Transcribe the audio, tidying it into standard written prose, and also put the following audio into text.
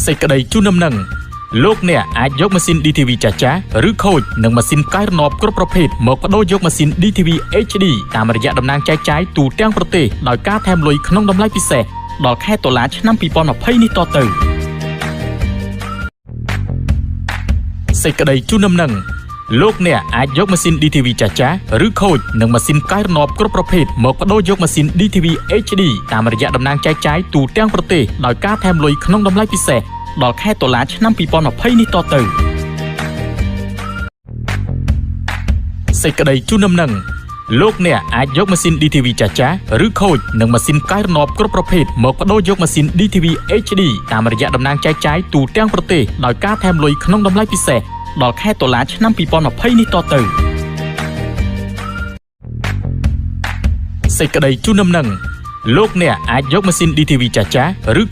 សេចក្តីជូនដំណឹងលោកអ្នកអាចយកម៉ាស៊ីន DTV ចាស់ៗឬខូចនិងម៉ាស៊ីនកែរណបគ្រប់ប្រភេទមកបដូរយកម៉ាស៊ីន DTV HD តាមរយៈតំណែងចែកចាយទូទាំងប្រទេសដោយការថែមលុយក្នុងតម្លៃពិសេសដល់ខែតុលាឆ្នាំ2020នេះតទៅសេចក្តីជូនដំណឹងលោកអ្នកអាចយកម៉ាស៊ីន DTV ចាស់ៗឬខូចនិងម៉ាស៊ីនកែរណបគ្រប់ប្រភេទមកបដូរយកម៉ាស៊ីន DTV HD តាមរយៈតំណែងចែកចាយទូទាំងប្រទេសដោយការថែមលុយក្នុងតម្លៃពិសេសដល់ខែតុលាឆ្នាំ2020នេះតទៅសេចក្តីជូនដំណឹងលោកអ្នកអាចយកម៉ាស៊ីន DTV ចាស់ៗឬខូចនិងម៉ាស៊ីនកែរណបគ្រប់ប្រភេទមកបដូរយកម៉ាស៊ីន DTV HD តាមរយៈតំណែងចែកចាយទូទាំងប្រទេសដោយការថែមលុយក្នុងតម្លៃពិសេសដល់ខែតុលាឆ្នាំ2020នេះតទៅសេចក្តីជូនដំណឹងលោកអ្នកអាចយកម៉ាស៊ីន DTV ចាស់ៗឬ